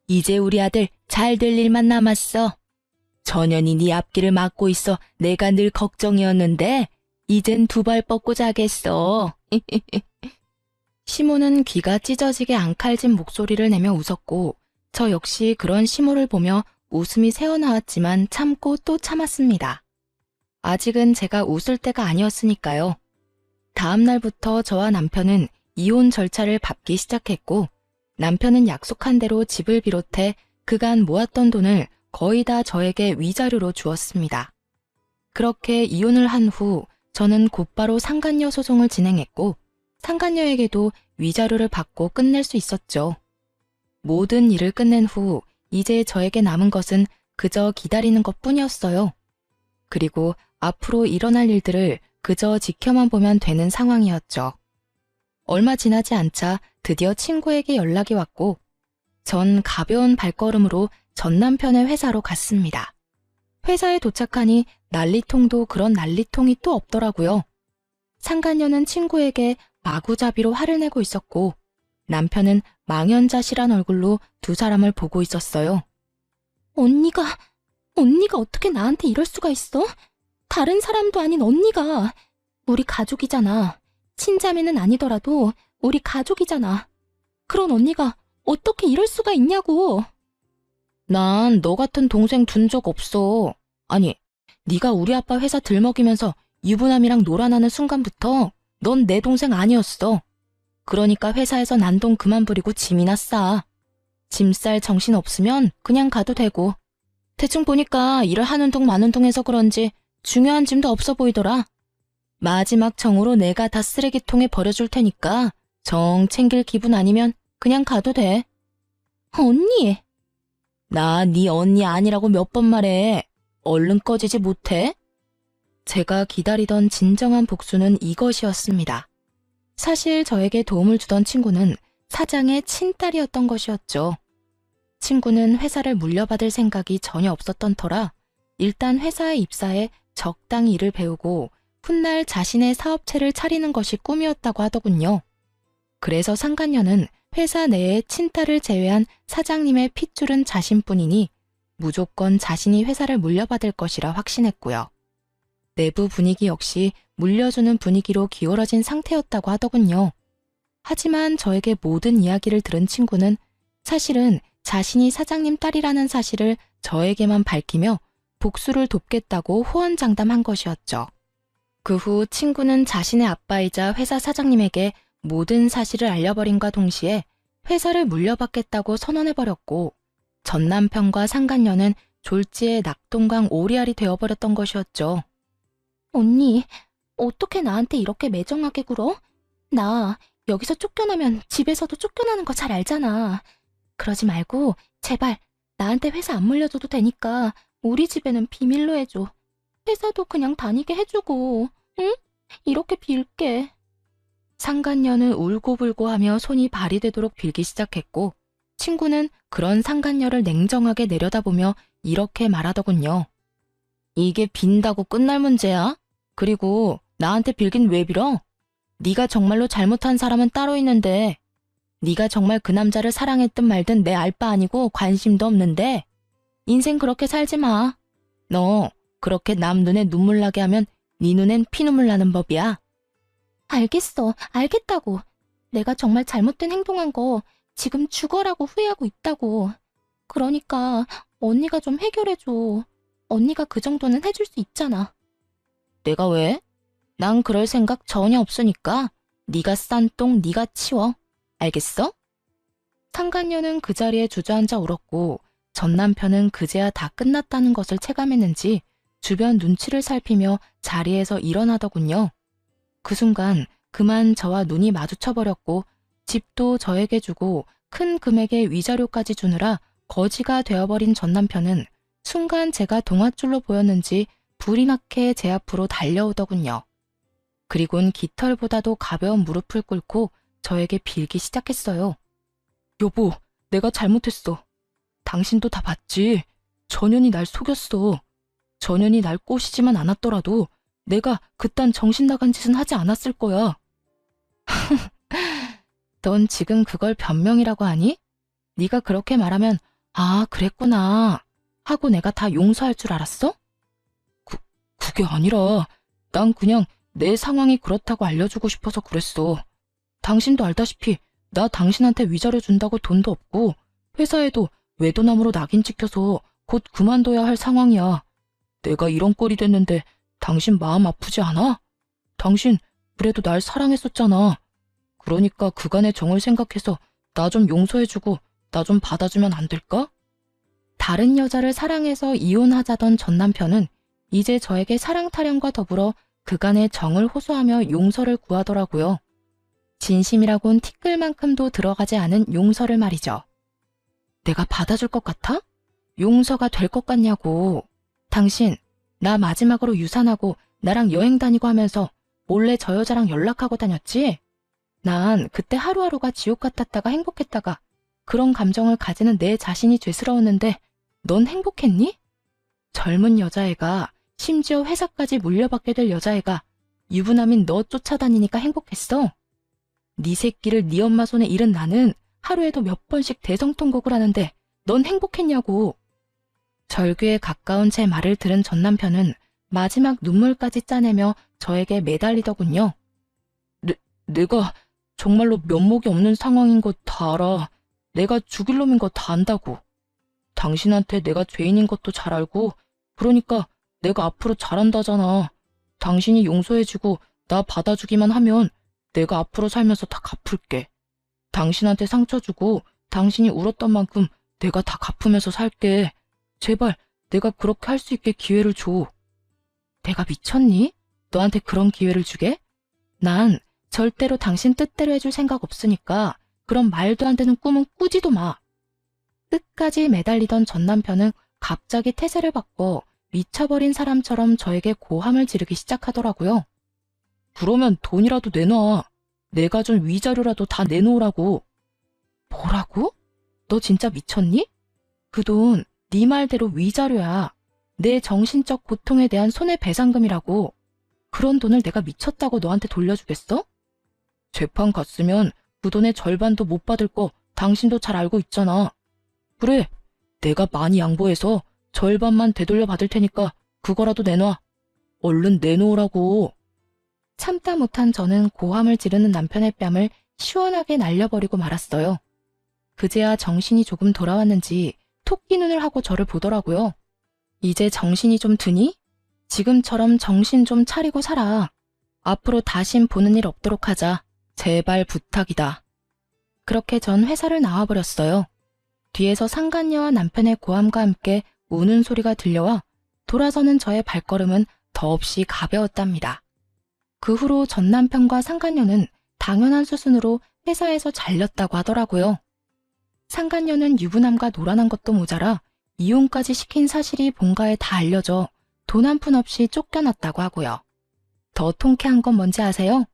이제 우리 아들 잘 될 일만 남았어. 전현이 네 앞길을 막고 있어 내가 늘 걱정이었는데 이젠 두 발 뻗고 자겠어. 시모는 귀가 찢어지게 앙칼진 목소리를 내며 웃었고 저 역시 그런 시모를 보며 웃음이 새어나왔지만 참고 또 참았습니다. 아직은 제가 웃을 때가 아니었으니까요. 다음 날부터 저와 남편은 이혼 절차를 밟기 시작했고 남편은 약속한 대로 집을 비롯해 그간 모았던 돈을 거의 다 저에게 위자료로 주었습니다. 그렇게 이혼을 한 후 저는 곧바로 상간녀 소송을 진행했고 상간녀에게도 위자료를 받고 끝낼 수 있었죠. 모든 일을 끝낸 후 이제 저에게 남은 것은 그저 기다리는 것뿐이었어요. 그리고 앞으로 일어날 일들을 그저 지켜만 보면 되는 상황이었죠. 얼마 지나지 않자 드디어 친구에게 연락이 왔고 전 가벼운 발걸음으로 전 남편의 회사로 갔습니다. 회사에 도착하니 난리통도 그런 난리통이 또 없더라고요. 상간녀는 친구에게 마구잡이로 화를 내고 있었고 남편은 망연자실한 얼굴로 두 사람을 보고 있었어요. 언니가 어떻게 나한테 이럴 수가 있어? 다른 사람도 아닌 언니가. 우리 가족이잖아. 친자매는 아니더라도 우리 가족이잖아. 그런 언니가 어떻게 이럴 수가 있냐고. 난 너 같은 동생 둔 적 없어. 아니, 네가 우리 아빠 회사 들먹이면서 유부남이랑 놀아나는 순간부터 넌 내 동생 아니었어. 그러니까 회사에서 난동 그만 부리고 짐이나 싸. 짐 쌀 정신 없으면 그냥 가도 되고. 대충 보니까 일을 하는 동 마는 동 해서 그런지 중요한 짐도 없어 보이더라. 마지막 정으로 내가 다 쓰레기통에 버려줄 테니까 정 챙길 기분 아니면 그냥 가도 돼. 언니! 나 네 언니 아니라고 몇 번 말해. 얼른 꺼지지 못해? 제가 기다리던 진정한 복수는 이것이었습니다. 사실 저에게 도움을 주던 친구는 사장의 친딸이었던 것이었죠. 친구는 회사를 물려받을 생각이 전혀 없었던 터라 일단 회사에 입사해 적당히 일을 배우고 훗날 자신의 사업체를 차리는 것이 꿈이었다고 하더군요. 그래서 상간녀는 회사 내에 친딸을 제외한 사장님의 핏줄은 자신뿐이니 무조건 자신이 회사를 물려받을 것이라 확신했고요. 내부 분위기 역시 물려주는 분위기로 기울어진 상태였다고 하더군요. 하지만 저에게 모든 이야기를 들은 친구는 사실은 자신이 사장님 딸이라는 사실을 저에게만 밝히며 복수를 돕겠다고 호언장담한 것이었죠. 그 후 친구는 자신의 아빠이자 회사 사장님에게 모든 사실을 알려버림과 동시에 회사를 물려받겠다고 선언해버렸고 전 남편과 상간녀는 졸지에 낙동강 오리알이 되어버렸던 것이었죠. 언니, 어떻게 나한테 이렇게 매정하게 굴어? 나 여기서 쫓겨나면 집에서도 쫓겨나는 거 잘 알잖아. 그러지 말고 제발 나한테 회사 안 물려줘도 되니까 우리 집에는 비밀로 해줘. 회사도 그냥 다니게 해주고, 응? 이렇게 빌게. 상간녀는 울고불고 하며 손이 발이 되도록 빌기 시작했고 친구는 그런 상간녀를 냉정하게 내려다보며 이렇게 말하더군요. 이게 빈다고 끝날 문제야? 그리고 나한테 빌긴 왜 빌어? 네가 정말로 잘못한 사람은 따로 있는데 네가 정말 그 남자를 사랑했든 말든 내 알 바 아니고 관심도 없는데 인생 그렇게 살지 마. 너 그렇게 남 눈에 눈물 나게 하면 네 눈엔 피눈물 나는 법이야. 알겠어. 알겠다고. 내가 정말 잘못된 행동한 거 지금 죽어라고 후회하고 있다고. 그러니까 언니가 좀 해결해줘. 언니가 그 정도는 해줄 수 있잖아. 내가 왜? 난 그럴 생각 전혀 없으니까 네가 싼 똥 네가 치워. 알겠어? 상간녀는 그 자리에 주저앉아 울었고 전 남편은 그제야 다 끝났다는 것을 체감했는지 주변 눈치를 살피며 자리에서 일어나더군요. 그 순간 그만 저와 눈이 마주쳐버렸고 집도 저에게 주고 큰 금액의 위자료까지 주느라 거지가 되어버린 전 남편은 순간 제가 동아줄로 보였는지 불이 나게 제 앞으로 달려오더군요. 그리곤 깃털보다도 가벼운 무릎을 꿇고 저에게 빌기 시작했어요. 여보, 내가 잘못했어. 당신도 다 봤지. 전현이 날 속였어. 전현이 날 꼬시지만 않았더라도 내가 그딴 정신 나간 짓은 하지 않았을 거야. 넌 지금 그걸 변명이라고 하니? 네가 그렇게 말하면 아, 그랬구나 하고 내가 다 용서할 줄 알았어? 그게 아니라 난 그냥 내 상황이 그렇다고 알려주고 싶어서 그랬어. 당신도 알다시피 나 당신한테 위자료 준다고 돈도 없고 회사에도 외도남으로 낙인 찍혀서 곧 그만둬야 할 상황이야. 내가 이런 꼴이 됐는데 당신 마음 아프지 않아? 당신 그래도 날 사랑했었잖아. 그러니까 그간의 정을 생각해서 나 좀 용서해주고 나 좀 받아주면 안 될까? 다른 여자를 사랑해서 이혼하자던 전 남편은 이제 저에게 사랑 타령과 더불어 그간의 정을 호소하며 용서를 구하더라고요. 진심이라곤 티끌만큼도 들어가지 않은 용서를 말이죠. 내가 받아줄 것 같아? 용서가 될 것 같냐고. 당신, 나 마지막으로 유산하고 나랑 여행 다니고 하면서 몰래 저 여자랑 연락하고 다녔지? 난 그때 하루하루가 지옥 같았다가 행복했다가 그런 감정을 가지는 내 자신이 죄스러웠는데 넌 행복했니? 젊은 여자애가 심지어 회사까지 물려받게 될 여자애가 유부남인 너 쫓아다니니까 행복했어? 네 새끼를 네 엄마 손에 잃은 나는 하루에도 몇 번씩 대성통곡을 하는데 넌 행복했냐고. 절규에 가까운 제 말을 들은 전 남편은 마지막 눈물까지 짜내며 저에게 매달리더군요. 내가 정말로 면목이 없는 상황인 거 다 알아. 내가 죽일 놈인 거 다 안다고. 당신한테 내가 죄인인 것도 잘 알고 그러니까 내가 앞으로 잘한다잖아. 당신이 용서해주고 나 받아주기만 하면 내가 앞으로 살면서 다 갚을게. 당신한테 상처 주고 당신이 울었던 만큼 내가 다 갚으면서 살게. 제발 내가 그렇게 할 수 있게 기회를 줘. 내가 미쳤니? 너한테 그런 기회를 주게? 난 절대로 당신 뜻대로 해줄 생각 없으니까 그런 말도 안 되는 꿈은 꾸지도 마. 끝까지 매달리던 전 남편은 갑자기 태세를 바꿔 미쳐버린 사람처럼 저에게 고함을 지르기 시작하더라고요. 그러면 돈이라도 내놔. 내가 준 위자료라도 다 내놓으라고. 뭐라고? 너 진짜 미쳤니? 그 돈 네 말대로 위자료야. 내 정신적 고통에 대한 손해배상금이라고. 그런 돈을 내가 미쳤다고 너한테 돌려주겠어? 재판 갔으면 그 돈의 절반도 못 받을 거 당신도 잘 알고 있잖아. 그래, 내가 많이 양보해서 절반만 되돌려 받을 테니까 그거라도 내놔. 얼른 내놓으라고. 참다 못한 저는 고함을 지르는 남편의 뺨을 시원하게 날려버리고 말았어요. 그제야 정신이 조금 돌아왔는지 토끼 눈을 하고 저를 보더라고요. 이제 정신이 좀 드니? 지금처럼 정신 좀 차리고 살아. 앞으로 다신 보는 일 없도록 하자. 제발 부탁이다. 그렇게 전 회사를 나와버렸어요. 뒤에서 상간녀와 남편의 고함과 함께 우는 소리가 들려와 돌아서는 저의 발걸음은 더없이 가벼웠답니다. 그 후로 전 남편과 상간녀는 당연한 수순으로 회사에서 잘렸다고 하더라고요. 상간녀는 유부남과 놀아난 것도 모자라 이혼까지 시킨 사실이 본가에 다 알려져 돈 한 푼 없이 쫓겨났다고 하고요. 더 통쾌한 건 뭔지 아세요?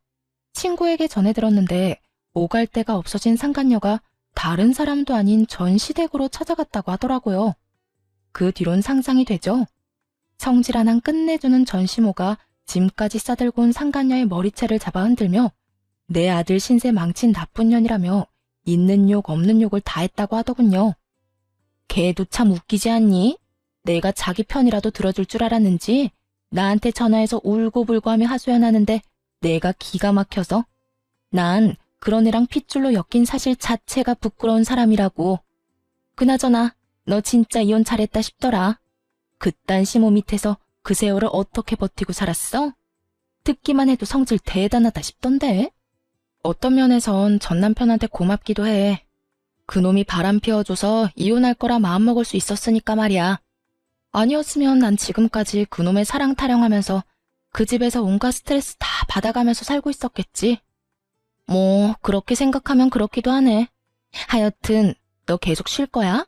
친구에게 전해 들었는데 오갈 데가 없어진 상간녀가 다른 사람도 아닌 전 시댁으로 찾아갔다고 하더라고요. 그 뒤론 상상이 되죠? 성질 하나 끝내주는 전 시모가 짐까지 싸들고 온 상간녀의 머리채를 잡아 흔들며 내 아들 신세 망친 나쁜 년이라며 있는 욕 없는 욕을 다 했다고 하더군요. 걔도 참 웃기지 않니? 내가 자기 편이라도 들어줄 줄 알았는지 나한테 전화해서 울고불고하며 하소연하는데 내가 기가 막혀서 난 그런 애랑 핏줄로 엮인 사실 자체가 부끄러운 사람이라고. 그나저나 너 진짜 이혼 잘했다 싶더라. 그딴 시모 밑에서 그 세월을 어떻게 버티고 살았어? 듣기만 해도 성질 대단하다 싶던데. 어떤 면에선 전 남편한테 고맙기도 해. 그놈이 바람 피워줘서 이혼할 거라 마음먹을 수 있었으니까 말이야. 아니었으면 난 지금까지 그놈의 사랑 타령하면서 그 집에서 온갖 스트레스 다 받아가면서 살고 있었겠지. 뭐 그렇게 생각하면 그렇기도 하네. 하여튼 너 계속 쉴 거야?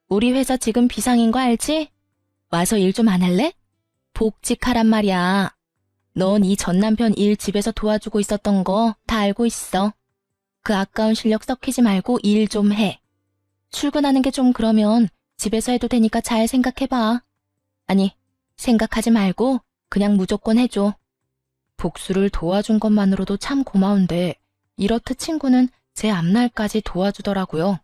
우리 회사 지금 비상인 거 알지? 와서 일 좀 안 할래? 복직하란 말이야. 넌 이 전 남편 일 집에서 도와주고 있었던 거 다 알고 있어. 그 아까운 실력 썩히지 말고 일 좀 해. 출근하는 게 좀 그러면 집에서 해도 되니까 잘 생각해봐. 아니, 생각하지 말고 그냥 무조건 해줘. 복수를 도와준 것만으로도 참 고마운데 이렇듯 친구는 제 앞날까지 도와주더라고요.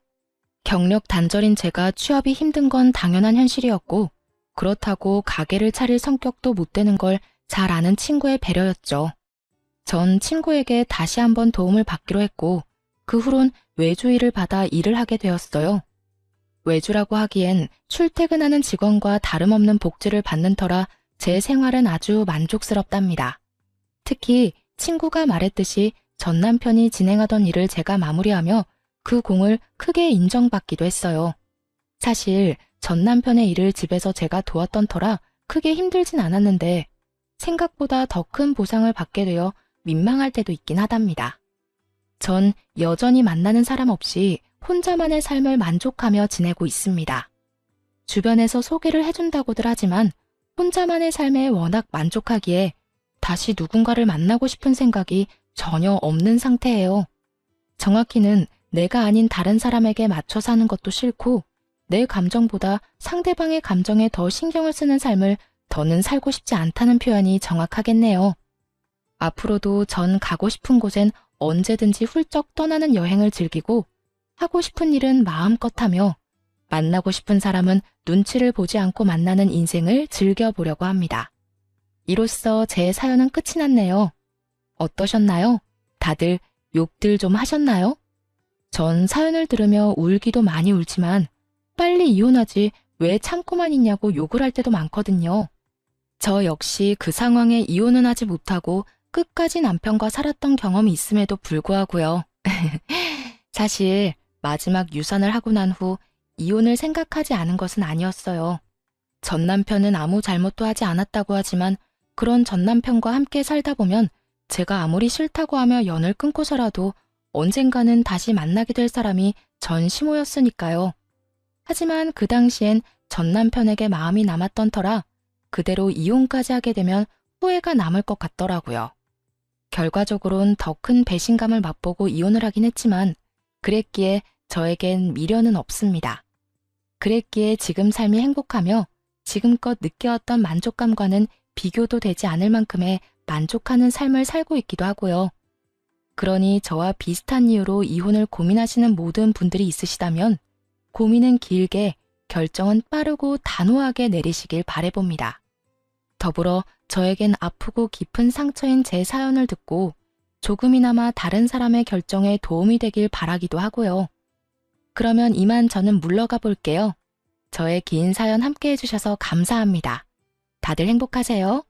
경력 단절인 제가 취업이 힘든 건 당연한 현실이었고 그렇다고 가게를 차릴 성격도 못 되는 걸 잘 아는 친구의 배려였죠. 전 친구에게 다시 한번 도움을 받기로 했고 그 후론 외주 일을 받아 일을 하게 되었어요. 외주라고 하기엔 출퇴근하는 직원과 다름없는 복지를 받는 터라 제 생활은 아주 만족스럽답니다. 특히 친구가 말했듯이 전 남편이 진행하던 일을 제가 마무리하며 그 공을 크게 인정받기도 했어요. 사실 전 남편의 일을 집에서 제가 도왔던 터라 크게 힘들진 않았는데 생각보다 더 큰 보상을 받게 되어 민망할 때도 있긴 하답니다. 전 여전히 만나는 사람 없이 혼자만의 삶을 만족하며 지내고 있습니다. 주변에서 소개를 해준다고들 하지만 혼자만의 삶에 워낙 만족하기에 다시 누군가를 만나고 싶은 생각이 전혀 없는 상태예요. 정확히는 내가 아닌 다른 사람에게 맞춰 사는 것도 싫고 내 감정보다 상대방의 감정에 더 신경을 쓰는 삶을 더는 살고 싶지 않다는 표현이 정확하겠네요. 앞으로도 전 가고 싶은 곳엔 언제든지 훌쩍 떠나는 여행을 즐기고 하고 싶은 일은 마음껏 하며 만나고 싶은 사람은 눈치를 보지 않고 만나는 인생을 즐겨보려고 합니다. 이로써 제 사연은 끝이 났네요. 어떠셨나요? 다들 욕들 좀 하셨나요? 전 사연을 들으며 울기도 많이 울지만 빨리 이혼하지 왜 참고만 있냐고 욕을 할 때도 많거든요. 저 역시 그 상황에 이혼은 하지 못하고 끝까지 남편과 살았던 경험이 있음에도 불구하고요. 사실 마지막 유산을 하고 난 후 이혼을 생각하지 않은 것은 아니었어요. 전 남편은 아무 잘못도 하지 않았다고 하지만 그런 전 남편과 함께 살다 보면 제가 아무리 싫다고 하며 연을 끊고서라도 언젠가는 다시 만나게 될 사람이 전 시모였으니까요. 하지만 그 당시엔 전 남편에게 마음이 남았던 터라 그대로 이혼까지 하게 되면 후회가 남을 것 같더라고요. 결과적으론 더 큰 배신감을 맛보고 이혼을 하긴 했지만 그랬기에 저에겐 미련은 없습니다. 그랬기에 지금 삶이 행복하며 지금껏 느껴왔던 만족감과는 비교도 되지 않을 만큼의 만족하는 삶을 살고 있기도 하고요. 그러니 저와 비슷한 이유로 이혼을 고민하시는 모든 분들이 있으시다면 고민은 길게, 결정은 빠르고 단호하게 내리시길 바라봅니다. 더불어 저에겐 아프고 깊은 상처인 제 사연을 듣고 조금이나마 다른 사람의 결정에 도움이 되길 바라기도 하고요. 그러면 이만 저는 물러가 볼게요. 저의 긴 사연 함께 해주셔서 감사합니다. 다들 행복하세요.